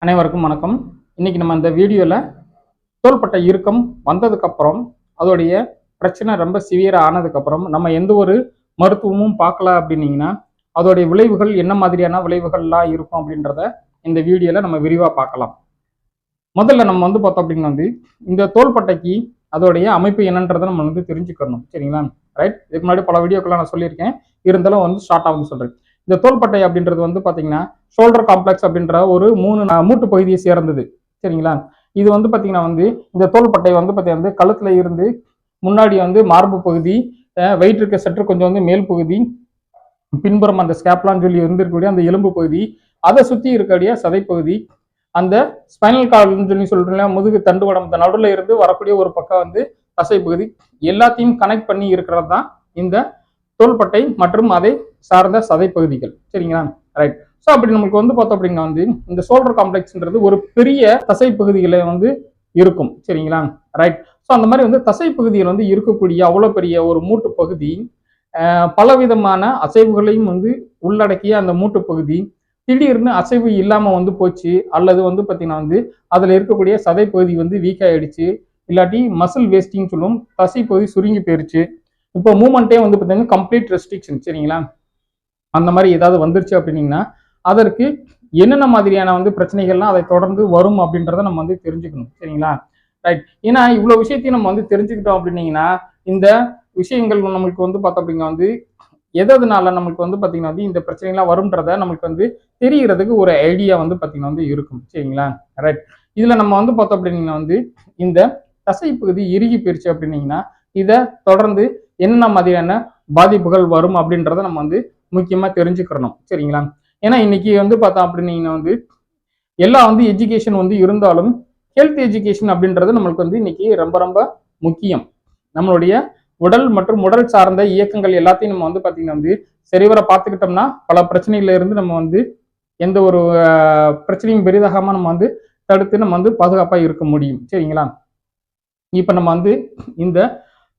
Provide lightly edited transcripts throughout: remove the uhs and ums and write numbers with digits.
அனைவருக்கும் வணக்கம். இன்னைக்கு நம்ம இந்த வீடியோவில் தோள்பட்டை இறுக்கம் வந்ததுக்கப்புறம் அதோடைய பிரச்சனை ரொம்ப சிவியராக ஆனதுக்கப்புறம் நம்ம எந்த ஒரு மருத்துவமும் பார்க்கல அப்படின்னீங்கன்னா அதோடைய விளைவுகள் என்ன மாதிரியான விளைவுகள்லாம் இருக்கும் அப்படின்றத இந்த வீடியோவில் நம்ம விரிவாக பார்க்கலாம். முதல்ல நம்ம பார்த்தோம் அப்படின்னா இந்த தோள்பட்டைக்கு அதோடைய அமைப்பு என்னன்றதை நம்ம தெரிஞ்சுக்கணும். சரிங்களா? ரைட். இதுக்கு முன்னாடி பல வீடியோக்கெல்லாம் நான் சொல்லியிருக்கேன். இருந்தாலும் ஷார்ட்டாக சொல்கிறேன். இந்த தோள்பட்டை அப்படின்றது பார்த்தீங்கன்னா ஷோல்டர் காம்ப்ளெக்ஸ் அப்படின்ற ஒரு 3 மூட்டு பகுதியை சேர்ந்தது. சரிங்களா? இது பார்த்தீங்கன்னா இந்த தோள்பட்டை பார்த்தீங்கன்னா கழுத்துல இருந்து முன்னாடி மார்பு பகுதி, வயிற்றுக்கு சற்று கொஞ்சம் மேல் பகுதி, பின்புறம் அந்த ஸ்கேப்லான்னு சொல்லி இருந்திருக்கக்கூடிய அந்த எலும்பு பகுதி, அதை சுற்றி இருக்கக்கூடிய சதைப்பகுதி, அந்த ஸ்பைனல் கார்டுன்னு சொல்லி சொல்றேன் முதுகு தண்டுவடம், இந்த நடுவில் இருந்து வரக்கூடிய ஒரு பக்கம் தசைப்பகுதி, எல்லாத்தையும் கனெக்ட் பண்ணி இருக்கிறது தான் இந்த தோள்பட்டை மற்றும் அதை சார்ந்த சதைப்பகுதிகள். சரிங்களா? ரைட். ஸோ அப்படி நமக்கு பார்த்தோம் அப்படின்னா இந்த ஷோல்டர் காம்ப்ளெக்ஸ்ன்றது ஒரு பெரிய தசைப்பகுதிகளை இருக்கும். சரிங்களா? ரைட். ஸோ அந்த மாதிரி தசைப்பகுதியில் இருக்கக்கூடிய அவ்வளோ பெரிய ஒரு மூட்டு பகுதி, பலவிதமான அசைவுகளையும் உள்ளடக்கிய அந்த மூட்டு பகுதி திடீர்னு அசைவு இல்லாமல் போச்சு, அல்லது பார்த்தீங்கன்னா அதில் இருக்கக்கூடிய சதைப்பகுதி வீக் ஆயிடுச்சு, இல்லாட்டி மசில் வேஸ்டிங் சொல்லுவோம், தசைப்பகுதி சுருங்கி போயிருச்சு, இப்போ மூமெண்ட்டே பார்த்தீங்கன்னா கம்ப்ளீட் ரெஸ்ட்ரிக்ஷன். சரிங்களா? அந்த மாதிரி ஏதாவது வந்துருச்சு அப்படின்னீங்கன்னா அதற்கு என்னென்ன மாதிரியான பிரச்சனைகள்லாம் அதை தொடர்ந்து வரும் அப்படின்றத நம்ம தெரிஞ்சுக்கணும். சரிங்களா? ரைட். ஏன்னா இவ்வளோ விஷயத்தையும் நம்ம தெரிஞ்சுக்கிட்டோம் அப்படின்னீங்கன்னா இந்த விஷயங்கள் நம்மளுக்கு பார்த்தோம் அப்படின்னா எதனால நம்மளுக்கு பார்த்தீங்கன்னா இந்த பிரச்சனைகள்லாம் வரும்ன்றத நம்மளுக்கு தெரிகிறதுக்கு ஒரு ஐடியா பார்த்தீங்கன்னா இருக்கும். சரிங்களா? ரைட். இதுல நம்ம பார்த்தோம் அப்படின்னீங்கன்னா இந்த தசைப்பகுதி இறுகி போயிருச்சு அப்படின்னீங்கன்னா இதை தொடர்ந்து என்ன மாதிரியான பாதிப்புகள் வரும் அப்படின்றத நம்ம முக்கியமா தெரிஞ்சுக்கிறணும். சரிங்களா? ஏன்னா இன்னைக்கு பார்த்தோம் அப்படின்னீங்கன்னா எல்லா எஜுகேஷன் இருந்தாலும் ஹெல்த் எஜுகேஷன் அப்படின்றது நம்மளுக்கு இன்னைக்கு ரொம்ப ரொம்ப முக்கியம். நம்மளுடைய உடல் மற்றும் உடல் சார்ந்த இயக்கங்கள் எல்லாத்தையும் நம்ம பார்த்தீங்கன்னா சரிவர பார்த்துக்கிட்டோம்னா பல பிரச்சனைகள்ல இருந்து நம்ம எந்த ஒரு பிரச்சனையும் பெரிதாகாம நம்ம தடுத்து நம்ம பாதுகாப்பாக இருக்க முடியும். சரிங்களா? இப்போ நம்ம இந்த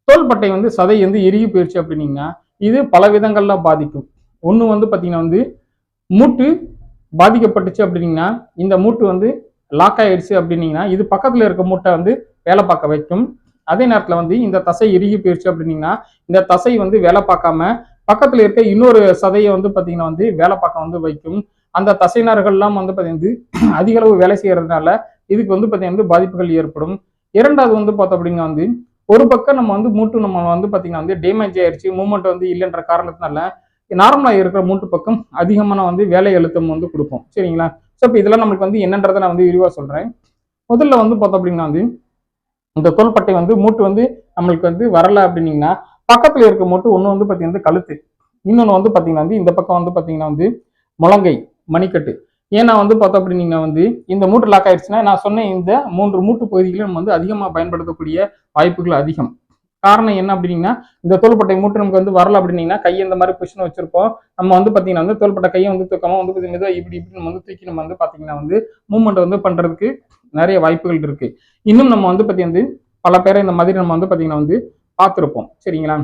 தோள்பட்டை சதை இறுகி போயிடுச்சு அப்படின்னீங்கன்னா இது பல விதங்கள்ல பாதிக்கும். ஒன்று பார்த்தீங்கன்னா மூட்டு பாதிக்கப்பட்டுச்சு அப்படின்னீங்கன்னா இந்த மூட்டு லாக் ஆயிடுச்சு அப்படின்னீங்கன்னா இது பக்கத்துல இருக்க மூட்டை வேலை பார்க்க வைக்கும். அதே நேரத்தில் இந்த தசை இறுகி போயிடுச்சு அப்படின்னீங்கன்னா இந்த தசை வேலை பார்க்காம பக்கத்துல இருக்க இன்னொரு சதையை பார்த்தீங்கன்னா வேலை பார்க்க வைக்கும். அந்த தசைநார்கள்லாம் பார்த்தீங்கன்னா அதிக அளவு வேலை செய்யறதுனால இதுக்கு பார்த்தீங்கன்னா பாதிப்புகள் ஏற்படும். இரண்டாவது பார்த்தோம் அப்படின்னா ஒரு பக்கம் நம்ம மூட்டு நம்ம பார்த்தீங்கன்னா டேமேஜ் ஆயிடுச்சு, மூவ்மெண்ட் இல்லைன்ற காரணத்தினால நார்மலா இருக்கிற மூட்டு பக்கம் அதிகமான வேலை அழுத்தம் கொடுப்போம். சரிங்களா? ஸோ இப்போ இதெல்லாம் நம்மளுக்கு என்னன்றதை நான் விரிவா சொல்றேன். முதல்ல பார்த்தோம் அப்படின்னா இந்த தோள்பட்டை மூட்டு நம்மளுக்கு வரல அப்படின்னீங்கன்னா பக்கத்துல இருக்க மூட்டு ஒன்று பார்த்தீங்கன்னா கழுத்து, இன்னொன்று பார்த்தீங்கன்னா இந்த பக்கம் பார்த்தீங்கன்னா முழங்கை, மணிக்கட்டு. ஏன்னா பார்த்தோம் அப்படின்னீங்கன்னா இந்த மூட்டு லாக் ஆயிடுச்சுன்னா நான் சொன்ன இந்த 3 மூட்டு பகுதிகளும் நம்ம அதிகமாக பயன்படுத்தக்கூடிய வாய்ப்புகள் அதிகம். காரணம் என்ன அப்படின்னீங்கன்னா இந்த தோள்பட்டை மூட்டு நமக்கு வரல அப்படின்னீங்கன்னா கையை இந்த மாதிரி பொசிஷன் வச்சிருப்போம். நம்ம பார்த்தீங்கன்னா தோள்பட்டை கையை தூக்காம பார்த்தீங்கன்னா இப்படி நம்ம தூக்கி நம்ம பார்த்தீங்கன்னா மூவ்மெண்ட் பண்றதுக்கு நிறைய வாய்ப்புகள் இருக்கு. இன்னும் நம்ம பார்த்தீங்கன்னா பல பேரை இந்த மாதிரி நம்ம பார்த்தீங்கன்னா பார்த்துருப்போம். சரிங்களா?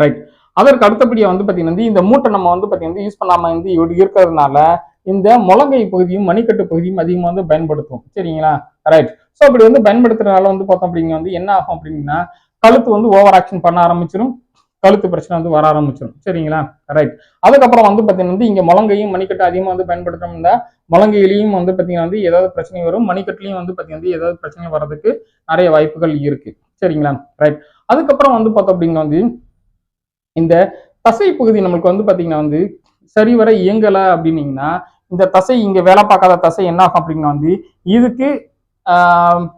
ரைட். அதற்கு அடுத்தபடியா பார்த்தீங்கன்னா இந்த மூட்டை நம்ம பார்த்தீங்கன்னா யூஸ் பண்ணாம இருக்கிறதுனால இந்த முழங்கை பகுதியும் மணிக்கட்டு பகுதியும் அதிகமாக பயன்படுத்தும். சரிங்களா? ரைட். ஸோ அப்படி பயன்படுத்துறதுனால பார்த்தோம் அப்படின்னா என்ன ஆகும் அப்படின்னா கழுத்து ஓவர் ஆக்ஷன் பண்ண ஆரம்பிச்சிடும், கழுத்து பிரச்சனை வர ஆரம்பிச்சிடும். சரிங்களா? ரைட். அதுக்கப்புறம் பார்த்தீங்கன்னா இங்க முழங்கையும் மணிக்கட்டு அதிகமாக பயன்படுத்தணும்னா முழங்கையிலையும் பார்த்தீங்கன்னா ஏதாவது பிரச்சனை வரும், மணிக்கட்டுலையும் பார்த்தீங்கன்னா ஏதாவது பிரச்சனை வர்றதுக்கு நிறைய வாய்ப்புகள் இருக்கு. சரிங்களா? ரைட். அதுக்கப்புறம் பார்த்தோம் அப்படின்னா இந்த தசை பகுதி நம்மளுக்கு பார்த்தீங்கன்னா சரிவர இயங்கலை அப்படின்னீங்கன்னா இந்த தசை இங்க வேலை பார்க்காத தசை என்ன ஆகும் அப்படின்னா இதுக்கு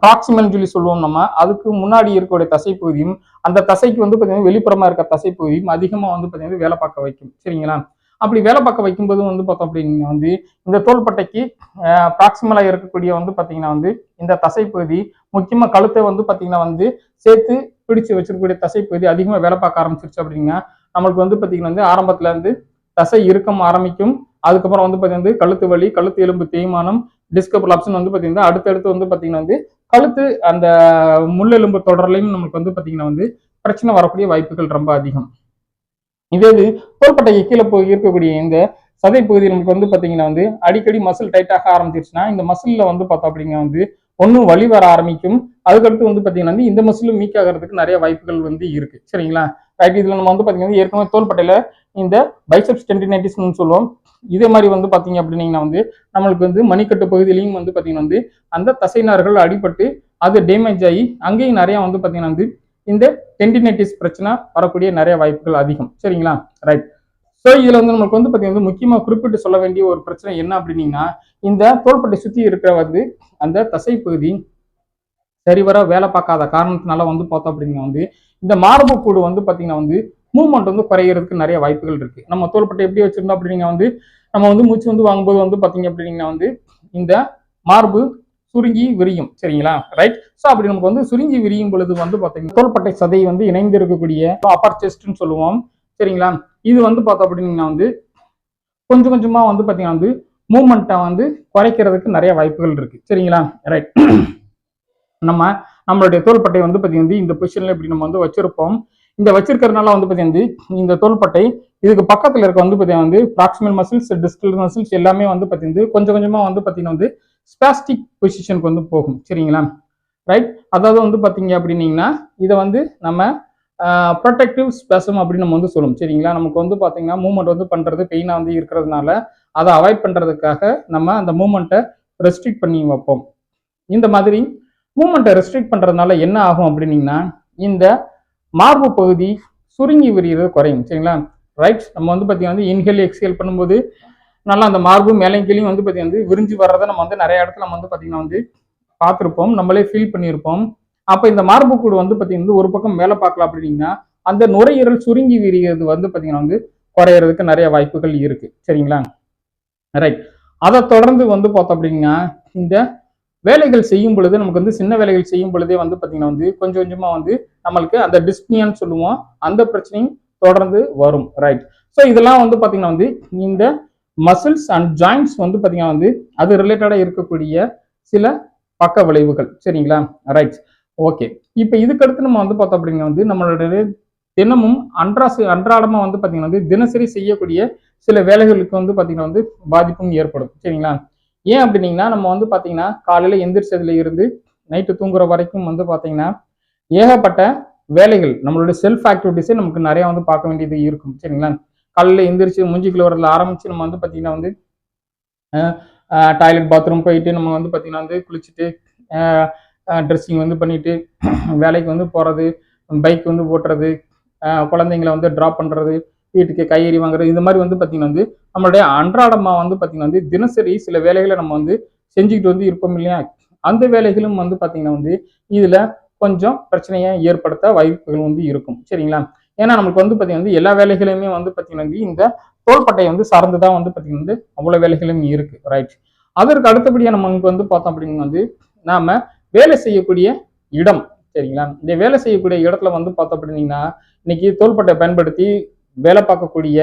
ப்ராக்சிமல் சொல்லி சொல்லுவோம். நம்ம அதுக்கு முன்னாடி இருக்கக்கூடிய தசைப்பகுதியும் அந்த தசைக்கு பார்த்தீங்கன்னா வெளிப்புறமா இருக்க தசைப்பகுதியும் அதிகமா பார்த்தீங்கன்னா வேலை பார்க்க வைக்கும். சரிங்களா? அப்படி வேலை பார்க்க வைக்கும்போது பார்த்தோம் அப்படின்னா இந்த தோள்பட்டைக்கு ப்ராக்சிமலா இருக்கக்கூடிய பார்த்தீங்கன்னா இந்த தசைப்பகுதி முக்கியமா கழுத்தை பார்த்தீங்கன்னா சேர்த்து பிடிச்சு வச்சிருக்கக்கூடிய தசைப்பகுதி அதிகமா வேலை பார்க்க ஆரம்பிச்சிருச்சு அப்படின்னா நம்மளுக்கு பார்த்தீங்கன்னா ஆரம்பத்துல தசை இறுக்கம் ஆரம்பிக்கும். அதுக்கப்புறம் பார்த்தீங்கன்னா கழுத்து வலி, கழுத்து எலும்பு தேய்மானம், டிஸ்க் ப்ரொலாப்ஷன் பார்த்தீங்கன்னா அடுத்தடுத்து பார்த்தீங்கன்னா கழுத்து அந்த முள்ளெலும்பு தொடர்லையும் நமக்கு பார்த்தீங்கன்னா பிரச்சனை வரக்கூடிய வாய்ப்புகள் ரொம்ப அதிகம். இதே தோள்பட்டைக்கு கீழே போய் இருக்கக்கூடிய இந்த சதை பகுதி நமக்கு வந்து பாத்தீங்கன்னா வந்து அடிக்கடி மசில் டைட்டாக ஆரம்பிச்சிருச்சுன்னா இந்த மசில்ல வந்து பார்த்தோம் அப்படின்னா வந்து ஒன்றும் வலி வர ஆரம்பிக்கும். அதுக்கடுத்து வந்து பாத்தீங்கன்னா வந்து இந்த மசிலும் மீக் ஆகிறதுக்கு நிறைய வாய்ப்புகள் வந்து இருக்கு. சரிங்களா? ரைட். இதுல நம்ம வந்து பாத்தீங்கன்னா ஏற்கனவே தோள்பட்டையில இந்த பைசெப்ஸ் டெண்டினைட்டிஸ்னு சொல்லுவோம். இதே மாதிரி வந்து பாத்தீங்க அப்படின்னீங்கன்னா வந்து நம்மளுக்கு வந்து மணிக்கட்டு பகுதியிலையும் வந்து பாத்தீங்கன்னா வந்து அந்த தசைநார்கள் அடிபட்டு அது டேமேஜ் ஆகி அங்கேயும் நிறைய வந்து பாத்தீங்கன்னா வந்து இந்த டெண்டினைட்டிஸ் பிரச்சனை வரக்கூடிய நிறைய வாய்ப்புகள் அதிகம். சரிங்களா? ரைட். ஸோ இதுல வந்து நமக்கு வந்து பாத்தீங்கன்னா முக்கியமா குறிப்பிட்டு சொல்ல வேண்டிய ஒரு பிரச்சனை என்ன அப்படின்னீங்கன்னா இந்த தோள்பட்டை சுத்தி இருக்கிற வந்து அந்த தசை பகுதி சரிவர வேலை பார்க்காத காரணத்தினால வந்து பார்த்தோம் அப்படின்னா வந்து இந்த மார்பு கூடு வந்து பாத்தீங்கன்னா வந்து மூவ்மெண்ட் வந்து குறையிறதுக்கு நிறைய வாய்ப்புகள் இருக்கு. நம்ம தோள்பட்டை எப்படி வச்சிருந்தோம் அப்படின்னா வந்து நம்ம வந்து மூச்சு வந்து வாங்கும்போது வந்து பாத்தீங்க அப்படின்னா வந்து இந்த மார்பு சுருங்கி விரியும். சரிங்களா? ரைட். ஸோ அப்படி நமக்கு வந்து சுருங்கி விரியும் பொழுது வந்து பாத்தீங்கன்னா தோள்பட்டை சதை வந்து இணைந்து இருக்கக்கூடிய அப்பர் செஸ்ட்னு சொல்லுவோம். சரிங்களா? இது வந்து பார்த்தோம் அப்படின்னா வந்து கொஞ்சம் கொஞ்சமா வந்து பாத்தீங்கன்னா வந்து மூவ்மெண்ட்டை வந்து குறைக்கிறதுக்கு நிறைய வாய்ப்புகள் இருக்கு. சரிங்களா? ரைட். நம்மளுடைய தோள்பட்டை வந்து பாத்தீங்கன்னா இந்த பொசிஷன்ல இப்படி நம்ம வந்து வச்சிருப்போம். இந்த வச்சிருக்கிறதுனால வந்து பாத்தீங்கன்னா இந்த தோள்பட்டை இதுக்கு பக்கத்துல இருக்க வந்து பாத்தீங்கன்னா வந்து ப்ராக்சிமல் மசில்ஸ், டிஸ்டல் மசில்ஸ் எல்லாமே வந்து பாத்தீங்கன்னா கொஞ்சம் கொஞ்சமா வந்து பாத்தீங்கன்னா வந்து ஸ்பாஸ்டிக் பொசிஷனுக்கு வந்து போகும். சரிங்களா? ரைட். அதாவது வந்து பாத்தீங்க அப்படின்னீங்கன்னா இதை வந்து நம்ம ப்ரொடெக்டிவ் ஸ்பேசம் அப்படின்னு நம்ம வந்து சொல்லுவோம். சரிங்களா? நமக்கு வந்து பாத்தீங்கன்னா மூவ்மெண்ட் வந்து பண்றது பெயினா வந்து இருக்கிறதுனால அதை அவாய்ட் பண்றதுக்காக நம்ம அந்த மூவ்மெண்ட்டை ரெஸ்ட்ரிக்ட் பண்ணி வைப்போம். இந்த மாதிரி மூவ்மெண்ட்டை ரெஸ்ட்ரிக்ட் பண்றதுனால என்ன ஆகும் அப்படின்னீங்கன்னா இந்த மார்பு பகுதி சுருங்கி விரிகிறது குறையும். சரிங்களா? ரைட். நம்ம வந்து பாத்தீங்கன்னா வந்து இன்ஹேல் எக்ஸ்ஹேல் பண்ணும்போது நல்லா அந்த மார்பு மேலையும் கீழையும் வந்து பாத்தீங்கன்னா விரிஞ்சு வர்றதை நம்ம வந்து நிறைய இடத்துல நம்ம வந்து பாத்தீங்கன்னா வந்து பார்த்துருப்போம், நம்மளே ஃபீல் பண்ணியிருப்போம். அப்ப இந்த மார்பு கூடு வந்து பாத்தீங்கன்னா ஒரு பக்கம் மேல பார்க்கலாம் அப்படின்னா அந்த நுரையீரல் சுருங்கி விரிகிறது வந்து பாத்தீங்கன்னா வந்து குறையறதுக்கு நிறைய வாய்ப்புகள் இருக்கு. சரிங்களா? ரைட். அதை தொடர்ந்து வந்து பார்த்தோம் அப்படின்னா இந்த வேலைகள் செய்யும் பொழுது நமக்கு வந்து சின்ன வேலைகள் செய்யும் பொழுதே வந்து பாத்தீங்கன்னா வந்து கொஞ்சம் கொஞ்சமா வந்து நம்மளுக்கு அந்த டிஸ்பினியான்னு சொல்லுவோம், அந்த பிரச்சனையும் தொடர்ந்து வரும். ரைட். ஸோ இதெல்லாம் வந்து பாத்தீங்கன்னா வந்து இந்த மசில்ஸ் அண்ட் ஜாயிண்ட்ஸ் வந்து பாத்தீங்கன்னா வந்து அது ரிலேட்டடா இருக்கக்கூடிய சில பக்க விளைவுகள். சரிங்களா? ரைட். ஓகே. இப்ப இதுக்கடுத்து நம்ம வந்து பார்த்தோம் அப்படின்னா வந்து நம்மளுடைய தினமும் அன்றாடமா வந்து பாத்தீங்கன்னா வந்து தினசரி செய்யக்கூடிய சில வேலைகளுக்கு வந்து பாத்தீங்கன்னா வந்து பாதிப்பும் ஏற்படும். சரிங்களா? ஏன் அப்படின்னீங்கன்னா நம்ம வந்து பாத்தீங்கன்னா காலையில எந்திரிச்சதுல இருந்து நைட்டு தூங்குற வரைக்கும் வந்து பாத்தீங்கன்னா ஏகப்பட்ட வேலைகள் நம்மளுடைய செல்ஃப் ஆக்டிவிட்டிஸே நமக்கு நிறைய வந்து பார்க்க வேண்டியது இருக்கும். சரிங்களா? காலையில எந்திரிச்சு மூஞ்சிக்குள்ள வரல ஆரம்பிச்சு நம்ம வந்து பாத்தீங்கன்னா வந்து டாய்லெட் பாத்ரூம் போயிட்டு நம்ம வந்து பாத்தீங்கன்னா வந்து குளிச்சுட்டு ட்ரெஸ்ஸிங் வந்து பண்ணிட்டு வேலைக்கு வந்து போறது, பைக் வந்து ஓட்டுறது, குழந்தைங்களை வந்து ட்ராப் பண்றது, வீட்டுக்கு காய்கறி வாங்குறது, இந்த மாதிரி வந்து பாத்தீங்கன்னா வந்து நம்மளுடைய அன்றாடமா வந்து பாத்தீங்கன்னா வந்து தினசரி சில வேலைகளை நம்ம வந்து செஞ்சுக்கிட்டு வந்து இருப்போம் இல்லையா? அந்த வேலைகளும் வந்து பாத்தீங்கன்னா வந்து இதுல கொஞ்சம் பிரச்சனையை ஏற்படுத்த வாய்ப்புகள் வந்து இருக்கும். சரிங்களா? ஏன்னா நமக்கு வந்து பாத்தீங்கன்னா வந்து எல்லா வேலைகளுமே வந்து பாத்தீங்கன்னா வந்து இந்த தோள்பட்டையை வந்து சார்ந்துதான் வந்து பாத்தீங்கன்னா வந்து அவ்வளவு வேலைகளும் இருக்கு. ரைட். அதற்கு அடுத்தபடியா நமக்கு வந்து பார்த்தோம் அப்படின்னா வந்து நாம வேலை செய்யக்கூடிய இடம். சரிங்களா? இந்த வேலை செய்யக்கூடிய இடத்துல வந்து பார்த்தோம் அப்படின்னீங்கன்னா இன்னைக்கு தோள்பட்டை பயன்படுத்தி வேலை பார்க்கக்கூடிய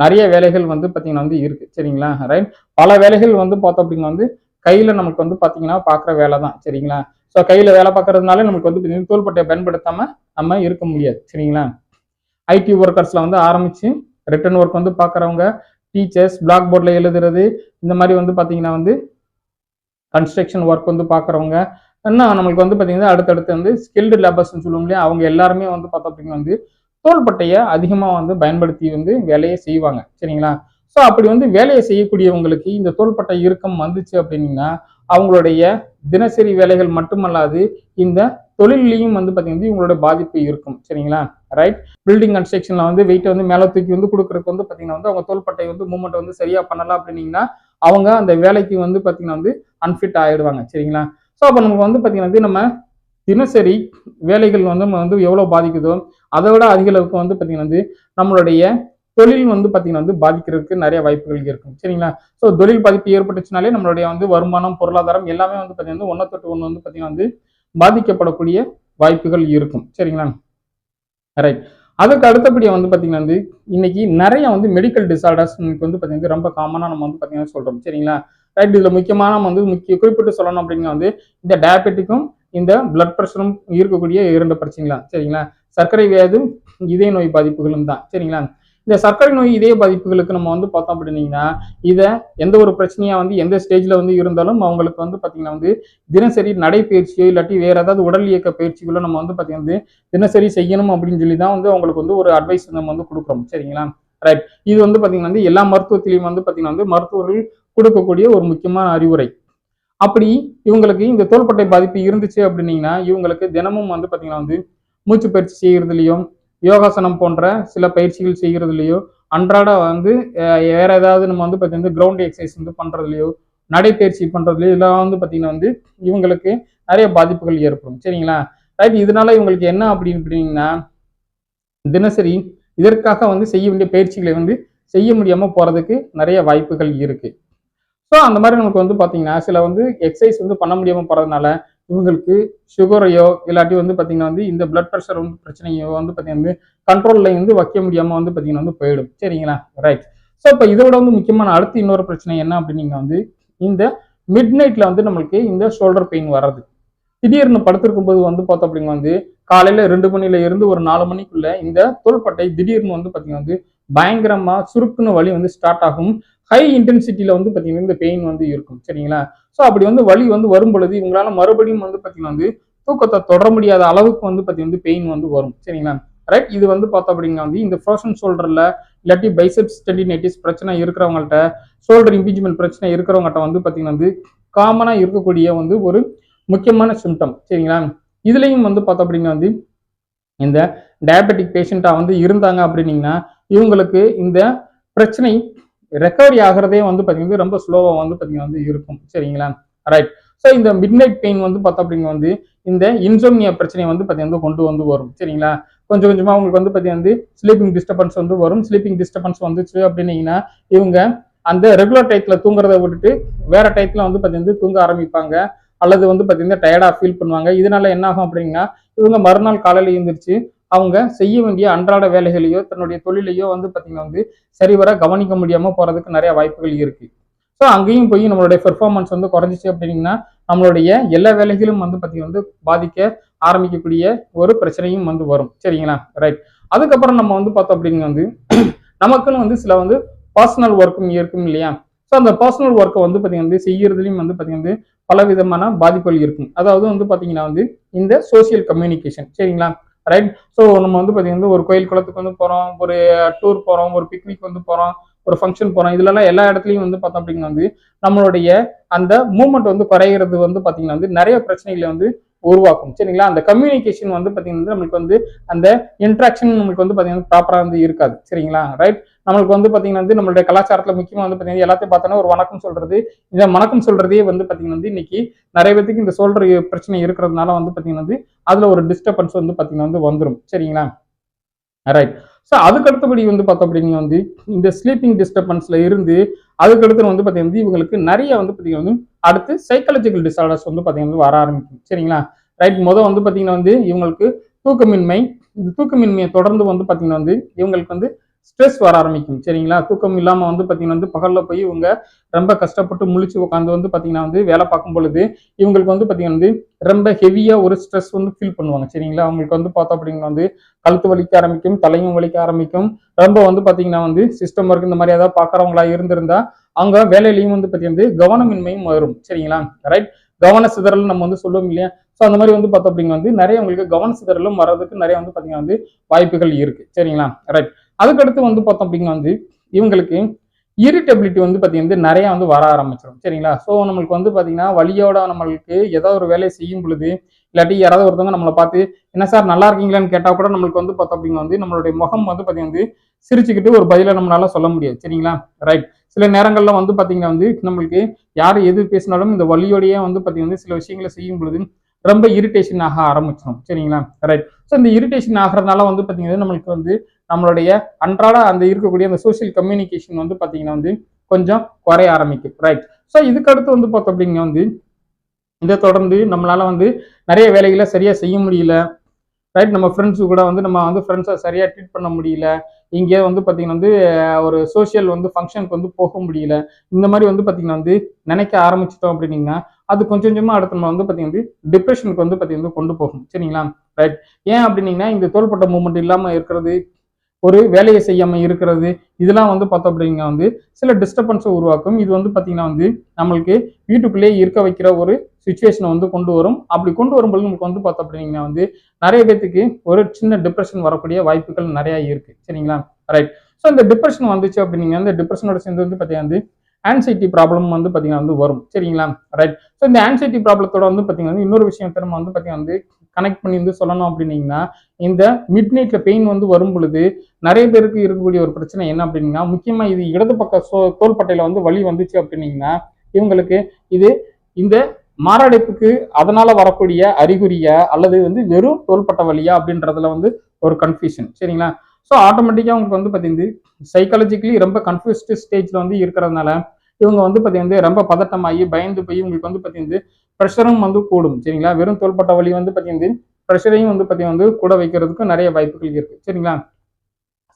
நிறைய வேலைகள் வந்து பாத்தீங்கன்னா வந்து இருக்கு. சரிங்களா? ரைட். பல வேலைகள் வந்து பார்த்தோம் அப்படின்னா வந்து கையில நமக்கு வந்து பாத்தீங்கன்னா பாக்குற வேலை தான். சரிங்களா? ஸோ கையில வேலை பார்க்கறதுனால நமக்கு வந்து தோள்பட்டையை பயன்படுத்தாம நம்ம இருக்க முடியாது. சரிங்களா? ஐடி ஒர்க்கர்ஸ்ல வந்து ஆரம்பிச்சு ரிட்டன் ஒர்க் வந்து பாக்குறவங்க, டீச்சர்ஸ், பிளாக் போர்ட்ல எழுதுறது, இந்த மாதிரி வந்து பாத்தீங்கன்னா வந்து கன்ஸ்ட்ரக்ஷன் ஒர்க் வந்து பாக்குறவங்க, இன்னும் நம்மளுக்கு வந்து பாத்தீங்கன்னா அடுத்தடுத்து வந்து ஸ்கில்டு லேபர்ஸ்ன்னு சொல்லுவோம் இல்லையா? அவங்க எல்லாருமே வந்து பார்த்தோம் அப்படின்னா வந்து தோள்பட்டையை அதிகமா வந்து பயன்படுத்தி வந்து வேலையை செய்வாங்க. சரிங்களா? ஸோ அப்படி வந்து வேலையை செய்யக்கூடியவங்களுக்கு இந்த தோள்பட்டை இறுக்கம் வந்துச்சு அப்படின்னீங்கன்னா அவங்களுடைய தினசரி வேலைகள் மட்டுமல்லாது இந்த தொழிலையும் வந்து பாத்தீங்கன்னா இவங்களோட பாதிப்பு இருக்கும். சரிங்களா? ரைட். பில்டிங் கன்ஸ்ட்ரக்ஷன்ல வந்து வெயிட்டை வந்து மேல தூக்கி வந்து கொடுக்கறதுக்கு வந்து பாத்தீங்கன்னா வந்து அவங்க தோள்பட்டை வந்து மூவ்மெண்ட் வந்து சரியா பண்ணலாம் அப்படின்னீங்கன்னா அவங்க அந்த வேலைக்கு வந்து பாத்தீங்கன்னா வந்து அன்ஃபிட் ஆயிடுவாங்க. சரிங்களா? ஸோ அப்போ நமக்கு வந்து பாத்தீங்கன்னா வந்து நம்ம தினசரி வேலைகள் வந்து நம்ம வந்து எவ்வளவு பாதிக்குதோ அதை விட அதிக அளவுக்கு வந்து பாத்தீங்கன்னா வந்து நம்மளுடைய தொழில் வந்து பாத்தீங்கன்னா வந்து பாதிக்கிறதுக்கு நிறைய வாய்ப்புகள் இருக்கும். சரிங்களா? ஸோ தொழில் பாதிப்பு ஏற்பட்டுச்சுனாலே நம்மளுடைய வந்து வருமானம், பொருளாதாரம் எல்லாமே வந்து பாத்தீங்கன்னா ஒன்றை தொட்டு ஒன்று வந்து பாத்தீங்கன்னா வந்து பாதிக்கப்படக்கூடிய வாய்ப்புகள் இருக்கும். சரிங்களா? ரைட். அதுக்கு அடுத்தபடியா வந்து பாத்தீங்கன்னா வந்து இன்னைக்கு நிறைய வந்து மெடிக்கல் டிசார்டர்ஸ் வந்து பாத்தீங்கன்னா ரொம்ப காமனா நம்ம வந்து பாத்தீங்கன்னா சொல்றோம். சரிங்களா? ரைட். இதுல முக்கியமான வந்து குறிப்பிட்டு சொல்லணும் அப்படின்னா வந்து இந்த டயபெட்டிக்கும் இந்த பிளட் பிரஷரும் இருக்கக்கூடிய இரண்டு பிரச்சனைகளா. சரிங்களா? சர்க்கரை வியாதி, இதய நோய் பாதிப்புகளும் தான். சரிங்களா? இந்த சர்க்கரை நோய் இதய பாதிப்புகளுக்கு நம்ம வந்து பார்த்தோம் அப்படின்னீங்கன்னா இதை எந்த ஒரு பிரச்சனையா வந்து எந்த ஸ்டேஜ்ல வந்து இருந்தாலும் அவங்களுக்கு வந்து பார்த்தீங்கன்னா வந்து தினசரி நடைப்பயிற்சியோ இல்லாட்டி வேற ஏதாவது உடல் இயக்க பயிற்சிகளோ நம்ம வந்து பார்த்தீங்கன்னா தினசரி செய்யணும் அப்படின்னு சொல்லி தான் வந்து அவங்களுக்கு வந்து ஒரு அட்வைஸ் நம்ம வந்து கொடுக்குறோம். சரிங்களா? ரைட். இது வந்து பார்த்தீங்கன்னா வந்து எல்லா மருத்துவத்திலையும் வந்து பார்த்தீங்கன்னா வந்து மருத்துவர்கள் கொடுக்கக்கூடிய ஒரு முக்கியமான அறிவுரை. அப்படி இவங்களுக்கு இந்த தோள்பட்டை பாதிப்பு இருந்துச்சு அப்படின்னீங்கன்னா இவங்களுக்கு தினமும் வந்து பார்த்தீங்கன்னா வந்து மூச்சு பயிற்சி செய்யறதுலையும் யோகாசனம் போன்ற சில பயிற்சிகள் செய்யறதுலையோ அன்றாட வந்து வேற ஏதாவது நம்ம வந்து பார்த்தீங்கன்னா கிரவுண்ட் எக்ஸசைஸ் வந்து பண்றதுலையோ நடைப்பயிற்சி பண்றதுலையோ இதெல்லாம் வந்து பார்த்தீங்கன்னா வந்து இவங்களுக்கு நிறைய பாதிப்புகள் ஏற்படும். சரிங்களா? ரைட். இதனால இவங்களுக்கு என்ன அப்படின்னா தினசரி இதற்காக வந்து செய்ய வேண்டிய பயிற்சிகளை வந்து செய்ய முடியாம போறதுக்கு நிறைய வாய்ப்புகள் இருக்கு. ஸோ அந்த மாதிரி நமக்கு வந்து பார்த்தீங்கன்னா சில வந்து எக்ஸசைஸ் வந்து பண்ண முடியாமல் போகிறதுனால இவங்களுக்கு சுகரையோ இல்லாட்டி வந்து பார்த்தீங்கன்னா வந்து இந்த பிளட் ப்ரெஷர் வந்து பிரச்சனையோ வந்து பார்த்தீங்கன்னா வந்து கண்ட்ரோலில் வந்து வைக்க முடியாமல் வந்து பார்த்தீங்கன்னா வந்து போயிடும். சரிங்களா? ரைட். ஸோ இப்போ இதோட வந்து முக்கியமான அடுத்து இன்னொரு பிரச்சனை என்ன அப்படின்னீங்கன்னா வந்து இந்த மிட் நைட்ல வந்து நம்மளுக்கு இந்த ஷோல்டர் பெயின் வர்றது. திடீர்னு படுத்திருக்கும் போது வந்து பார்த்தோம் அப்படிங்க வந்து காலையில 2 மணில இருந்து ஒரு 4 மணிக்குள்ள இந்த தோள்பட்டை திடீர்னு வந்து பார்த்தீங்கன்னா வந்து பயங்கரமா சுருக்குன்னு வலி வந்து ஸ்டார்ட் ஆகும். ஹை இன்டென்சிட்டியில வந்து பார்த்தீங்கன்னா இந்த பெயின் வந்து இருக்கும். சரிங்களா? ஸோ அப்படி வந்து வலி வந்து வரும் பொழுது இவங்களால மறுபடியும் வந்து பார்த்தீங்கன்னா வந்து தூக்கத்தை தொடர முடியாத அளவுக்கு வந்து பார்த்தீங்கன்னா பெயின் வந்து வரும். சரிங்களா? ரைட். இது வந்து பார்த்தோம் அப்படின்னா வந்து இந்த ஃப்ரோசன் ஷோல்டர்ல இல்லாட்டி பைசெப்ஸ் டெண்டினைட்டிஸ் பிரச்சனை இருக்கிறவங்கள்ட்ட ஷோல்டர் இம்பீச்மெண்ட் பிரச்சனை இருக்கிறவங்ககிட்ட வந்து பார்த்தீங்கன்னா வந்து காமனா இருக்கக்கூடிய வந்து ஒரு முக்கியமான சிம்டம். சரிங்களா? இதுலயும் வந்து பார்த்தோம் அப்படின்னா வந்து இந்த டயபெட்டிக் பேஷண்டா வந்து இருந்தாங்க அப்படின்னீங்கன்னா இவங்களுக்கு இந்த பிரச்சனை ரெக்கவரி ஆகிறதே வந்து பார்த்தீங்கன்னா ரொம்ப ஸ்லோவா வந்து பார்த்தீங்கன்னா வந்து இருக்கும். சரிங்களா? ரைட். ஸோ இந்த மிட் நைட் பெயின் வந்து பார்த்தோம் அப்படிங்க வந்து இந்த இன்சோம்னியா பிரச்சனையை வந்து பார்த்தீங்கன்னா கொண்டு வந்து வரும். சரிங்களா? கொஞ்சம் கொஞ்சமா அவங்களுக்கு வந்து பார்த்தீங்கன்னா வந்து ஸ்லீப்பிங் டிஸ்டர்பன்ஸ் வந்து வரும். ஸ்லீப்பிங் டிஸ்டர்பன்ஸ் வந்துச்சு அப்படின்னீங்கன்னா இவங்க அந்த ரெகுலர் டயத்துல தூங்குறதை விட்டுட்டு வேற டயத்துல வந்து பார்த்தீங்கன்னா தூங்க ஆரம்பிப்பாங்க. அல்லது வந்து பார்த்தீங்கன்னா டயர்டா ஃபீல் பண்ணுவாங்க. இதனால என்ன ஆகும் அப்படின்னா இவங்க மறுநாள் காலையில எழுந்திரிச்சு அவங்க செய்ய வேண்டிய அன்றாட வேலைகளையோ தன்னுடைய தொழிலையோ வந்து பார்த்தீங்கன்னா வந்து சரிவர கவனிக்க முடியாம போறதுக்கு நிறைய வாய்ப்புகள் இருக்கு. ஸோ அங்கேயும் போய் நம்மளுடைய பெர்ஃபார்மன்ஸ் வந்து குறைஞ்சிச்சு அப்படின்னா நம்மளுடைய எல்லா வேலைகளும் வந்து பார்த்தீங்கன்னா வந்து பாதிக்க ஆரம்பிக்கக்கூடிய ஒரு பிரச்சனையும் வந்து வரும். சரிங்களா? ரைட். அதுக்கப்புறம் நம்ம வந்து பார்த்தோம் அப்படின்னா வந்து நமக்குன்னு வந்து சில வந்து பர்சனல் ஒர்க்கும் இருக்கும் இல்லையா? ஸோ அந்த பர்சனல் ஒர்க்கை வந்து பார்த்தீங்கன்னா வந்து செய்யறதுலையும் வந்து பார்த்தீங்கன்னா வந்து பல விதமான பாதிப்புகள் இருக்கும். அதாவது வந்து பார்த்தீங்கன்னா வந்து இந்த சோசியல் கம்யூனிகேஷன். சரிங்களா? ரைட். ஸோ நம்ம வந்து பார்த்தீங்கன்னா ஒரு கோயில் குளத்துக்கு வந்து போகிறோம், ஒரு டூர் போகிறோம், ஒரு பிக்னிக் வந்து போகிறோம், ஒரு ஃபங்க்ஷன் போகிறோம். இதுலலாம் எல்லா இடத்துலையும் வந்து பார்த்தோம் அப்படின்னா வந்து நம்மளுடைய அந்த மூவ்மெண்ட் வந்து குறையிறது வந்து பார்த்தீங்கன்னா வந்து நிறைய பிரச்சனைகளை வந்து உருவாக்கும். சரிங்களா? அந்த கம்யூனிகேஷன் வந்து பார்த்தீங்கன்னா நம்மளுக்கு வந்து அந்த இன்ட்ராக்ஷன் நம்மளுக்கு வந்து பார்த்தீங்கன்னா ப்ராப்பராக வந்து இருக்காது. சரிங்களா? ரைட். நம்மளுக்கு வந்து பார்த்தீங்கன்னா வந்து நம்மளுடைய கலாச்சாரத்தில் முக்கியமாக வந்து பார்த்தீங்கன்னா எல்லாத்தையும் பார்த்தோன்னா ஒரு வணக்கம் சொல்றது, இந்த வணக்கம் சொல்றதே வந்து பார்த்தீங்கன்னா வந்து இன்னைக்கு நிறைய பேருக்கு இந்த ஷோல்டர் பிரச்சனை இருக்கிறதுனால வந்து பார்த்தீங்கன்னா வந்து அதுல ஒரு டிஸ்டர்பன்ஸ் வந்து பார்த்தீங்கன்னா வந்து வந்துடும். சரிங்களா? ரைட். ஸோ அதுக்கு அடுத்தபடி வந்து பார்த்தோம் அப்படின்னா வந்து இந்த ஸ்லீப்பிங் டிஸ்டர்பன்ஸ்ல இருந்து அதுக்கடுத்து வந்து பார்த்தீங்கன்னா இவங்களுக்கு நிறைய வந்து பார்த்தீங்கன்னா வந்து அடுத்து சைக்காலஜிக்கல் டிசார்டர்ஸ் வந்து பார்த்தீங்கன்னா வர ஆரம்பிக்கும். சரிங்களா? ரைட். வந்து பார்த்தீங்கன்னா வந்து இவங்களுக்கு தூக்கமின்மை, இந்த தூக்கமின்மையை தொடர்ந்து வந்து பார்த்தீங்கன்னா வந்து இவங்களுக்கு வந்து ஸ்ட்ரெஸ் வர ஆரம்பிக்கும். சரிங்களா? தூக்கம் இல்லாம வந்து பார்த்தீங்கன்னா வந்து பகல்ல போய் இவங்க ரொம்ப கஷ்டப்பட்டு முழிச்சு உட்காந்து வந்து பார்த்தீங்கன்னா வந்து வேலை பார்க்கும் பொழுது இவங்களுக்கு வந்து பார்த்தீங்கன்னா வந்து ரொம்ப ஹெவியா ஒரு ஸ்ட்ரெஸ் வந்து ஃபீல் பண்ணுவாங்க. சரிங்களா? அவங்களுக்கு வந்து பார்த்தோம் அப்படின்னா வந்து கழுத்து வலிக்க ஆரம்பிக்கும், தலையும் வலிக்க ஆரம்பிக்கும். ரொம்ப வந்து பார்த்தீங்கன்னா வந்து சிஸ்டம் ஒர்க் இந்த மாதிரி ஏதாவது பார்க்குறவங்களா இருந்திருந்தா அவங்க வேலையிலையும் வந்து பார்த்தீங்கன்னா கவனமின்மையும் வரும். சரிங்களா? ரைட். கவன சிதறல் நம்ம வந்து சொல்லுவோம் இல்லையா? ஸோ அந்த மாதிரி வந்து பார்த்தோம் அப்படின்னா வந்து நிறைய உங்களுக்கு கவன சிதறலும் வர்றதுக்கு நிறைய வந்து பார்த்தீங்கன்னா வந்து வாய்ப்புகள் இருக்கு. சரிங்களா? ரைட். அதுக்கடுத்து வந்து பார்த்தோம் அப்படின்னா வந்து இவங்களுக்கு இரிட்டபிலிட்டி வந்து பார்த்தீங்கன்னா நிறைய வந்து வர ஆரம்பிச்சிடும். சரிங்களா? ஸோ நம்மளுக்கு வந்து பார்த்தீங்கன்னா வலியோட நம்மளுக்கு ஏதாவது ஒரு வேலையை செய்யும் பொழுது இல்லாட்டி யாராவது ஒருத்தவங்க நம்மளை பார்த்து என்ன சார் நல்லா இருக்கீங்களான்னு கேட்டால் கூட நம்மளுக்கு வந்து பார்த்தோம் அப்படின்னா வந்து நம்மளுடைய முகம் வந்து பார்த்தீங்கன்னா வந்து சிரிச்சுக்கிட்டு ஒரு பதிலை நம்மளால சொல்ல முடியாது. சரிங்களா? ரைட். சில நேரங்கள்ல வந்து பார்த்தீங்கன்னா வந்து நம்மளுக்கு யார் எது பேசினாலும் இந்த வலியோடையே வந்து பார்த்தீங்கன்னா சில விஷயங்களை செய்யும் பொழுது ரொம்ப இரிட்டேஷன் ஆக ஆரம்பிச்சிடும். சரிங்களா? ரைட். ஸோ இந்த இரிட்டேஷன் ஆகிறதுனால வந்து பார்த்தீங்கன்னா நம்மளுக்கு வந்து நம்மளுடைய அன்றாட அந்த இருக்கக்கூடிய அந்த சோசியல் கம்யூனிகேஷன் வந்து பார்த்தீங்கன்னா வந்து கொஞ்சம் குறைய ஆரம்பிக்கும். ரைட். ஸோ இதுக்கு அடுத்து வந்து பார்த்தோம் அப்படின்னா வந்து இதை தொடர்ந்து நம்மளால வந்து நிறைய வேலைகளை சரியா செய்ய முடியல. ரைட். நம்ம ஃப்ரெண்ட்ஸு கூட வந்து நம்ம வந்து ஃப்ரெண்ட்ஸை சரியாக ட்ரீட் பண்ண முடியல. இங்கே வந்து பார்த்தீங்கன்னா வந்து ஒரு சோஷியல் வந்து ஃபங்க்ஷனுக்கு வந்து போக முடியல. இந்த மாதிரி வந்து பார்த்தீங்கன்னா வந்து நினைக்க ஆரம்பிச்சிட்டோம் அப்படின்னீங்கன்னா அது கொஞ்சம் கொஞ்சமாக அடுத்து நம்ம வந்து பார்த்தீங்கன்னா டிப்ரெஷனுக்கு வந்து பார்த்தீங்கன்னா கொண்டு போகும். சரிங்களா? ரைட். ஏன் அப்படின்னீங்கன்னா இந்த தோள்பட்ட மூவ்மெண்ட் இல்லாமல் இருக்கிறது ஒரு வேலையை செய்யாம இருக்கிறது, இதெல்லாம் வந்து பார்த்தோம் அப்படின்னா வந்து சில டிஸ்டர்பன்ஸை உருவாக்கும். இது வந்து பார்த்தீங்கன்னா வந்து நம்மளுக்கு வீட்டுக்குள்ளேயே இருக்க வைக்கிற ஒரு சுச்சுவேஷனை வந்து கொண்டு வரும். அப்படி கொண்டு வரும்போது நமக்கு வந்து பார்த்தோம் அப்படின்னா வந்து நிறைய பேத்துக்கு ஒரு சின்ன டிப்ரெஷன் வரக்கூடிய வாய்ப்புகள் நிறைய இருக்கு. சரிங்களா? ரைட். ஸோ இந்த டிப்ரெஷன் வந்துச்சு அப்படின்னீங்க, இந்த டிப்ரெஷனோட சேர்ந்து வந்து பார்த்தீங்கன்னா வந்து ஆன்சைட்டி ப்ராப்ளம் வந்து பார்த்தீங்கன்னா வந்து வரும். சரிங்களா? ரைட். ஸோ இந்த ஆன்சைட்டி ப்ராப்ளத்தோட வந்து பார்த்தீங்கன்னா இன்னொரு விஷயத்தை நம்ம வந்து பார்த்தீங்கன்னா வந்து கனெக்ட் பண்ணி வந்து சொல்லணும் அப்படின்னீங்கன்னா, இந்த மிட் நைட்ல பெயின் வந்து வரும் பொழுது நிறைய பேருக்கு இருக்கக்கூடிய ஒரு பிரச்சனை என்ன அப்படின்னா, முக்கியமா இது இடது பக்க தோள்பட்டையில வந்து வலி வந்துச்சு அப்படின்னீங்கன்னா, இவங்களுக்கு இது இந்த மாரடைப்புக்கு அதனால வரக்கூடிய அறிகுறியா அல்லது வந்து வெறும் தோள்பட்டை வலியா அப்படின்றதுல வந்து ஒரு கன்ஃபியூஷன். சரிங்களா? ஸோ ஆட்டோமேட்டிக்கா உங்களுக்கு வந்து பார்த்தீங்கன்னா சைக்காலஜிக்கலி ரொம்ப கன்ஃபியூஸ்டு ஸ்டேஜ்ல வந்து இருக்கிறதுனால இவங்க வந்து பார்த்தீங்கன்னா ரொம்ப பதட்டமாகி பயந்து போய் உங்களுக்கு வந்து பார்த்தீங்கன்னா ப்ரெஷரும் வந்து கூடும். சரிங்களா? வெறும் தோள்பட்ட வலி வந்து பார்த்தீங்கன்னா ப்ரெஷரையும் வந்து பார்த்தீங்கன்னா வந்து கூட வைக்கிறதுக்கு நிறைய வாய்ப்புகள் இருக்கு. சரிங்களா?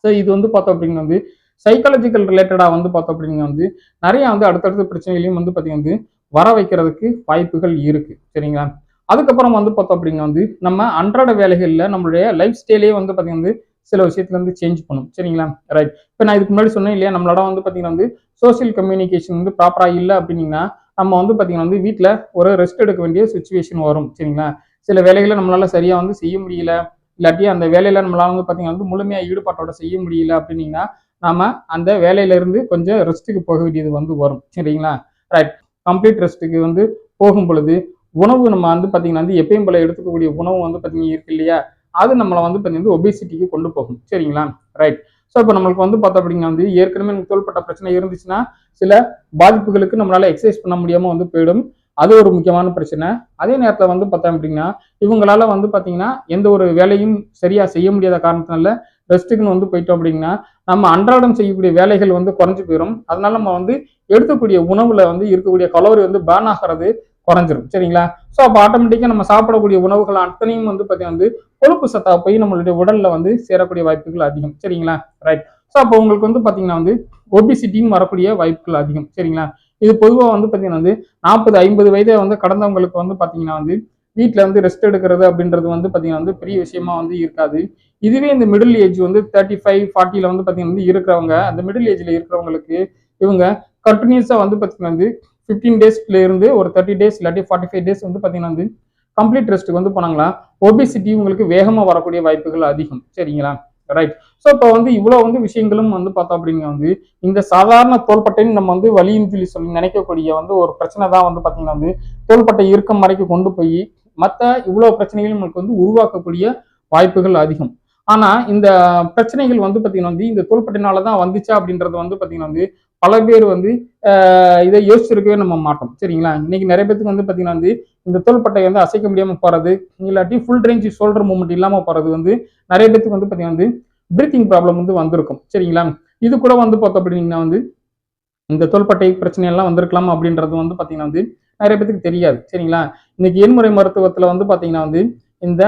ஸோ இது வந்து பார்த்தோம் அப்படின்னா வந்து சைக்காலஜிக்கல் ரிலேட்டடாக வந்து பார்த்தோம் அப்படின்னா வந்து நிறைய வந்து அடுத்தடுத்த பிரச்சனைகளையும் வந்து பார்த்தீங்கன்னா வந்து வர வைக்கிறதுக்கு வாய்ப்புகள் இருக்கு. சரிங்களா? அதுக்கப்புறம் வந்து பார்த்தோம் அப்படின்னா வந்து நம்ம அன்றாட வேலைகளில் நம்மளுடைய லைஃப் ஸ்டைலே வந்து பார்த்தீங்கன்னா சில விஷயத்துல வந்து சேஞ்ச் பண்ணும். சரிங்களா? ரைட். இப்போ நான் இதுக்கு முன்னாடி சொன்னேன் இல்லையா, நம்மளோட வந்து பார்த்தீங்கன்னா வந்து சோசியல் கம்யூனிகேஷன் வந்து ப்ராப்பராக இல்லை அப்படின்னீங்கன்னா நம்ம வந்து பார்த்தீங்கன்னா வந்து வீட்டில் ஒரு ரெஸ்ட் எடுக்க வேண்டிய சுச்சுவேஷன் வரும். சரிங்களா? சில வேலைகளை நம்மளால சரியா வந்து செய்ய முடியல, இல்லாட்டி அந்த வேலையில நம்மளால வந்து பார்த்தீங்கன்னா வந்து முழுமையாக ஈடுபாட்டோட செய்ய முடியல அப்படின்னீங்கன்னா நாம அந்த வேலையில இருந்து கொஞ்சம் ரெஸ்ட்டுக்கு போக வேண்டியது வந்து வரும். சரிங்களா? ரைட். கம்ப்ளீட் ரெஸ்ட்டுக்கு வந்து போகும் பொழுது உணவு நம்ம வந்து பார்த்தீங்கன்னா வந்து எப்பயும் போல எடுத்துக்கக்கூடிய உணவு வந்து பார்த்தீங்கன்னா இருக்கு இல்லையா, அது நம்மளை வந்து பார்த்தீங்கன்னா ஒபேசிட்டிக்கு கொண்டு போகும். சரிங்களா? ரைட். ஸோ இப்போ நம்மளுக்கு வந்து பார்த்தோம் அப்படின்னா வந்து ஏற்கனவே எனக்கு தோள்பட்ட பிரச்சனை இருந்துச்சுன்னா சில பாதிப்புகளுக்கு நம்மளால எக்ஸசைஸ் பண்ண முடியாம வந்து போயிடும். அது ஒரு முக்கியமான பிரச்சனை. அதே நேரத்தில் வந்து பார்த்தோம் அப்படின்னா இவங்களால வந்து பார்த்தீங்கன்னா எந்த ஒரு வேலையும் சரியா செய்ய முடியாத காரணத்தினால ரெஸ்ட்டுக்குன்னு வந்து போயிட்டோம் அப்படின்னா நம்ம அன்றாடம் செய்யக்கூடிய வேலைகள் வந்து குறைஞ்சு போயிடும். அதனால நம்ம வந்து எடுக்கக்கூடிய உணவுல வந்து இருக்கக்கூடிய கலோரி வந்து பேர்ன் ஆகிறது குறைஞ்சிரும். சரிங்களா? ஸோ அப்போ ஆட்டோமேட்டிக்காக நம்ம சாப்பிடக்கூடிய உணவுகள் அத்தனையும் வந்து பார்த்தீங்கன்னா வந்து கொழுப்பு சத்தா போய் நம்மளுடைய உடல்ல வந்து சேரக்கூடிய வாய்ப்புகள் அதிகம். சரிங்களா? ரைட். ஸோ அப்போ உங்களுக்கு வந்து பார்த்தீங்கன்னா வந்து ஒபிசிட்டியும் வரக்கூடிய வாய்ப்புகள் அதிகம். சரிங்களா? இது பொதுவாக வந்து பார்த்தீங்கன்னா வந்து 40-50 வயதை வந்து கடந்தவங்களுக்கு வந்து பார்த்தீங்கன்னா வந்து வீட்டில் வந்து ரெஸ்ட் எடுக்கிறது அப்படின்றது வந்து பார்த்தீங்கன்னா வந்து பெரிய விஷயமா வந்து இருக்காது. இதுவே இந்த மிடில் ஏஜ் வந்து 35-40 வந்து பார்த்தீங்கன்னா வந்து இருக்கிறவங்க, அந்த மிடில் ஏஜ்ல இருக்கிறவங்களுக்கு இவங்க கண்டினியூஸா வந்து பார்த்தீங்கன்னா வந்து 15 டேஸ்ல இருந்து ஒரு 30 டேஸ் இல்லாட்டி 45 டேஸ் வந்து பார்த்தீங்கன்னா வந்து கம்ப்ளீட் ரெஸ்ட்டுக்கு வந்து போனாங்களா ஒபிசிட்டி உங்களுக்கு வேகமா வரக்கூடிய வாய்ப்புகள் அதிகம். சரிங்களா? ரைட். ஸோ இப்போ வந்து இவ்வளோ வந்து விஷயங்களும் வந்து பார்த்தோம் அப்படிங்க வந்து இந்த சாதாரண தோள்பட்டைன்னு நம்ம வந்து வலின்னு சொல்லி நினைக்கக்கூடிய வந்து ஒரு பிரச்சனை தான் வந்து பார்த்தீங்கன்னா வந்து தோள்பட்டை இறுக்கம் வரைக்கும் கொண்டு போய் மற்ற இவ்வளோ பிரச்சனைகளும் நம்மளுக்கு வந்து உருவாக்கக்கூடிய வாய்ப்புகள் அதிகம். ஆனா இந்த பிரச்சனைகள் வந்து பார்த்தீங்கன்னா வந்து இந்த தோள்பட்டையினால தான் வந்துச்சா அப்படின்றது வந்து பார்த்தீங்கன்னா வந்து பல பேர் வந்து இதை யோசிச்சிருக்கவே நம்ம மாட்டோம். சரிங்களா? இன்னைக்கு நிறைய பேருக்கு வந்து பார்த்தீங்கன்னா வந்து இந்த தோள்பட்டை வந்து அசைக்க முடியாம போறது இல்லாட்டி ஃபுல் ரேஞ்ச் ஷோல்டர் மூவ்மெண்ட் இல்லாம போறது வந்து நிறைய பேருக்கு வந்து பார்த்தீங்கன்னா வந்து பிரீத்திங் ப்ராப்ளம் வந்து வந்திருக்கும். சரிங்களா? இது கூட வந்து பார்த்தோம் அப்படின்னா வந்து இந்த தோள்பட்டை பிரச்சனை எல்லாம் வந்திருக்கலாம் அப்படின்றது வந்து பார்த்தீங்கன்னா வந்து நிறைய பேருக்கு தெரியாது. சரிங்களா? இன்னைக்கு எண்முறை மருத்துவத்துல வந்து பார்த்தீங்கன்னா வந்து இந்த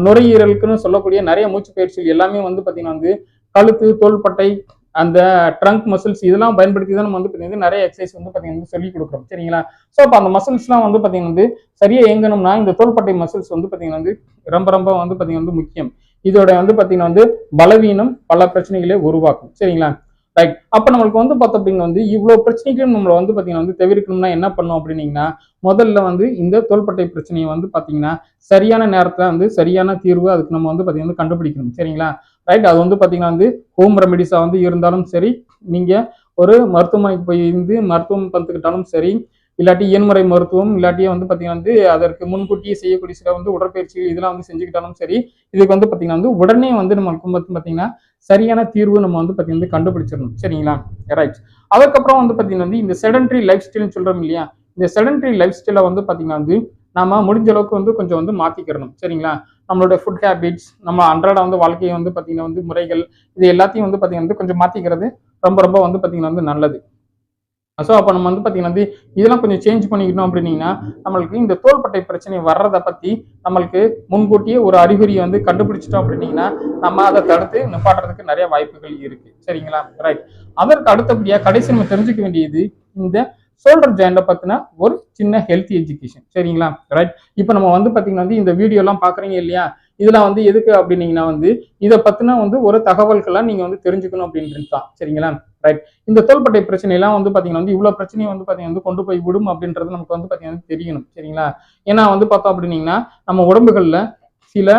நுரையீரலுக்குன்னு சொல்லக்கூடிய நிறைய மூச்சு பயிற்சிகள் எல்லாமே வந்து பார்த்தீங்கன்னா வந்து கழுத்து, தோள்பட்டை, அந்த ட்ரங்க் மசில்ஸ் இதெல்லாம் பயன்படுத்தி தான் நம்ம வந்து பார்த்தீங்கன்னா நிறைய எக்ஸசைஸ் வந்து பார்த்தீங்கன்னா சொல்லி கொடுக்குறோம். சரிங்களா? ஸோ அப்போ அந்த மசில்ஸ்லாம் வந்து பார்த்தீங்கன்னா வந்து சரியா இயங்கணும்னா இந்த தோள்பட்டை மசில்ஸ் வந்து பார்த்தீங்கன்னா வந்து ரொம்ப ரொம்ப வந்து பார்த்தீங்கன்னா வந்து முக்கியம். இதோட வந்து பார்த்தீங்கன்னா வந்து பலவீனம் பல பிரச்சனைகளை உருவாக்கும். சரிங்களா? ரைட். அப்போ நம்மளுக்கு வந்து பார்த்தோம் அப்படின்னா வந்து இவ்வளோ பிரச்சனைகளும் நம்மளை வந்து பார்த்தீங்கன்னா வந்து தவிர்க்கணும்னா என்ன பண்ணும் அப்படின்னீங்கன்னா முதல்ல வந்து இந்த தோள்பட்டை பிரச்சனையை வந்து பார்த்தீங்கன்னா சரியான நேரத்தில் வந்து சரியான தீர்வு அதுக்கு நம்ம வந்து பார்த்தீங்கன்னா கண்டுபிடிக்கணும். சரிங்களா? ரைட். அது வந்து பார்த்தீங்கன்னா வந்து ஹோம் ரெமெடிஸா வந்து இருந்தாலும் சரி, நீங்க ஒரு மருத்துவமனைக்கு போய் இருந்து மருத்துவம் பார்த்துக்கிட்டாலும் சரி, இல்லாட்டி இயன்முறை மருத்துவம் இல்லாட்டியே வந்து பார்த்தீங்கன்னா வந்து அதற்கு முன்கூட்டியே செய்யக்கூடிய சில வந்து உடற்பயிற்சிகள் இதெல்லாம் வந்து செஞ்சுக்கிட்டாலும் சரி, இதுக்கு வந்து பார்த்தீங்கன்னா வந்து உடனே வந்து நம்மளுக்கு வந்து பார்த்தீங்கன்னா சரியான தீர்வு நம்ம வந்து பார்த்தீங்கன்னா கண்டுபிடிச்சிடணும். சரிங்களா? ரைட். அதுக்கப்புறம் வந்து பார்த்தீங்கன்னா வந்து இந்த செடன்டரி லைஃப் ஸ்டைல்னு சொல்றோம் இல்லையா, இந்த செடன்டரி லைஃப் ஸ்டைலை வந்து பார்த்தீங்கன்னா வந்து நாம முடிஞ்ச அளவுக்கு வந்து கொஞ்சம் வந்து மாத்திக்கிறணும். சரிங்களா? நம்மளோட ஃபுட் ஹேபிட்ஸ், நம்ம அன்றாட வந்து வாழ்க்கையை வந்து பார்த்தீங்கன்னா வந்து முறைகள் இது எல்லாத்தையும் வந்து பார்த்தீங்கன்னா வந்து கொஞ்சம் மாத்திக்கிறது ரொம்ப ரொம்ப வந்து பார்த்தீங்கன்னா வந்து நல்லது. ஸோ அப்போ நம்ம வந்து பார்த்தீங்கன்னா வந்து இதெல்லாம் கொஞ்சம் சேஞ்ச் பண்ணிக்கணும் அப்படின்னீங்கன்னா நம்மளுக்கு இந்த தோள்பட்டை பிரச்சனை வர்றதை பற்றி நம்மளுக்கு முன்கூட்டியே ஒரு அறிகுறியை வந்து கண்டுபிடிச்சிட்டோம் அப்படின்னீங்கன்னா நம்ம அதை தடுத்து நிப்பாட்டுறதுக்கு நிறைய வாய்ப்புகள் இருக்கு. சரிங்களா? ரைட். அதற்கு அடுத்தபடியாக கடைசி நம்ம தெரிஞ்சுக்க வேண்டியது இந்த ஷோல்டர் ஜாயிண்ட்டை பற்றின ஒரு சின்ன ஹெல்த் எஜுகேஷன். சரிங்களா? ரைட். இப்போ நம்ம வந்து பார்த்தீங்கன்னா வந்து இந்த வீடியோலாம் பார்க்குறீங்க இல்லையா, இதெல்லாம் வந்து எதுக்கு அப்படின்னீங்கன்னா வந்து இதை பத்தின வந்து ஒரு தகவல்கள்லாம் நீங்க வந்து தெரிஞ்சுக்கணும் அப்படின்றது தான். சரிங்களா? ரைட். இந்த தோள்பட்டை பிரச்சனை எல்லாம் வந்து பாத்தீங்கன்னா வந்து இவ்வளவு பிரச்சனையை வந்து பாத்தீங்கன்னா வந்து கொண்டு போய் விடும் அப்படின்றது நமக்கு வந்து பாத்தீங்கன்னா தெரியணும். சரிங்களா? ஏன்னா வந்து பார்த்தோம் அப்படின்னீங்கன்னா நம்ம உடம்புகள்ல சில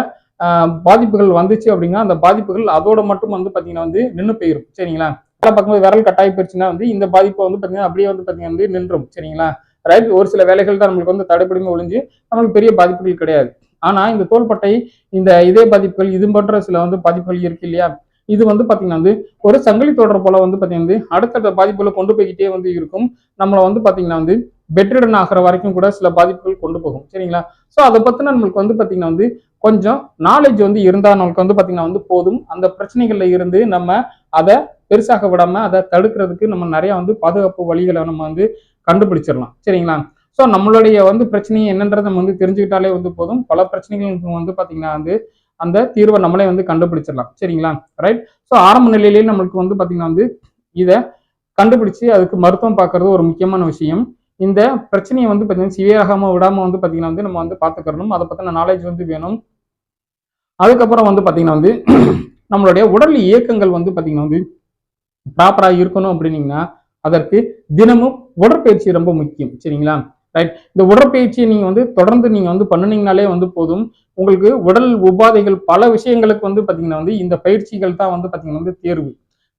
பாதிப்புகள் வந்துச்சு அப்படின்னா அந்த பாதிப்புகள் அதோட மட்டும் வந்து பாத்தீங்கன்னா வந்து நின்று போயிடும். சரிங்களா? பார்க்கும்போது விரல் கட்டாயி போயிடுச்சுன்னா வந்து இந்த பாதிப்பை வந்து பாத்தீங்கன்னா அப்படியே வந்து பாத்தீங்கன்னா வந்து நின்றும். சரிங்களா? ரைட். ஒரு சில வேலைகள் தான் நம்மளுக்கு வந்து தடைபடுமே ஒழிஞ்சு நம்மளுக்கு பெரிய பாதிப்புகள் கிடையாது. ஆனா இந்த தோள்பட்டை இந்த இதே பாதிப்புகள் இது போன்ற சில வந்து பாதிப்புகள் இருக்கு இல்லையா, இது வந்து பாத்தீங்கன்னா வந்து ஒரு சங்கிலி தொடர் போல வந்து பாத்தீங்கன்னா அடுத்தடுத்த பாதிப்புகளை கொண்டு போய்கிட்டே வந்து இருக்கும். நம்மளை வந்து பாத்தீங்கன்னா வந்து பெட்ரிடன் ஆகிற வரைக்கும் கூட சில பாதிப்புகள் கொண்டு போகும். சரிங்களா? ஸோ அதை பத்தின நம்மளுக்கு வந்து பாத்தீங்கன்னா வந்து கொஞ்சம் நாலேஜ் வந்து இருந்தா நம்மளுக்கு வந்து பாத்தீங்கன்னா வந்து போதும். அந்த பிரச்சனைகள்ல இருந்து நம்ம அதை பெருசாக விடாம அதை தடுக்கிறதுக்கு நம்ம நிறைய வந்து பாதுகாப்பு வழிகளை நம்ம வந்து கண்டுபிடிச்சிடலாம். சரிங்களா? ஸோ நம்மளுடைய வந்து பிரச்சனை என்னன்றதை நம்ம வந்து தெரிஞ்சுக்கிட்டாலே வந்து போதும். பல பிரச்சனைகளுக்கு வந்து பாத்தீங்கன்னா வந்து அந்த தீர்வை நம்மளே வந்து கண்டுபிடிச்சிடலாம். சரிங்களா? ரைட். ஸோ ஆரம்ப நிலையிலேயே நம்மளுக்கு வந்து பாத்தீங்கன்னா வந்து இதை கண்டுபிடிச்சு அதுக்கு மருத்துவம் பார்க்கறது ஒரு முக்கியமான விஷயம். இந்த பிரச்சனையை வந்து பாத்தீங்கன்னா சிவியராகாம விடாம வந்து பாத்தீங்கன்னா வந்து நம்ம வந்து பாத்துக்கணும். அதை பத்தின நாலேஜ் வந்து வேணும். அதுக்கப்புறம் வந்து பாத்தீங்கன்னா வந்து நம்மளுடைய உடல் இயக்கங்கள் வந்து பாத்தீங்கன்னா வந்து ப்ராப்பரா இருக்கணும் அப்படின்னீங்கன்னா அதற்கு தினமும் உடற்பயிற்சி ரொம்ப முக்கியம். சரிங்களா? ரைட். இந்த உடற்பயிற்சியை நீங்க வந்து தொடர்ந்து நீங்க வந்து பண்ணுனீங்கனாலே வந்து போதும். உங்களுக்கு உடல் உபாதைகள் பல விஷயங்களுக்கு வந்து பாத்தீங்கன்னா வந்து இந்த பயிற்சிகள் தான் வந்து பாத்தீங்கன்னா வந்து தேர்வு.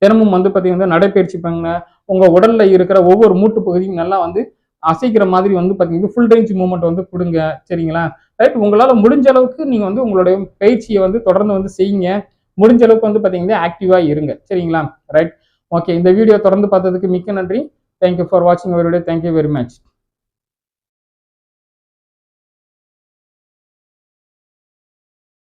தினமும் வந்து பாத்தீங்கன்னா நடைப்பயிற்சி பண்ணுங்க. உங்க உடல்ல இருக்கிற ஒவ்வொரு மூட்டு பகுதியும் நல்லா வந்து அசைக்கிற மாதிரி வந்து பாத்தீங்கன்னா ஃபுல் ரேஞ்ச் மூவ்மெண்ட் வந்து கொடுங்க. சரிங்களா? ரைட். உங்களால முடிஞ்ச அளவுக்கு நீங்க வந்து உங்களுடைய பயிற்சியை வந்து தொடர்ந்து வந்து செய்யுங்க. முடிஞ்ச அளவுக்கு வந்து பாத்தீங்கன்னா ஆக்டிவா இருங்க. சரிங்களா? ரைட். ஓகே. இந்த வீடியோ தொடர்ந்து பார்த்ததுக்கு மிக்க நன்றி. தேங்க்யூ ஃபார் வாட்சிங் அவர் வீடியோ. Thank you very much.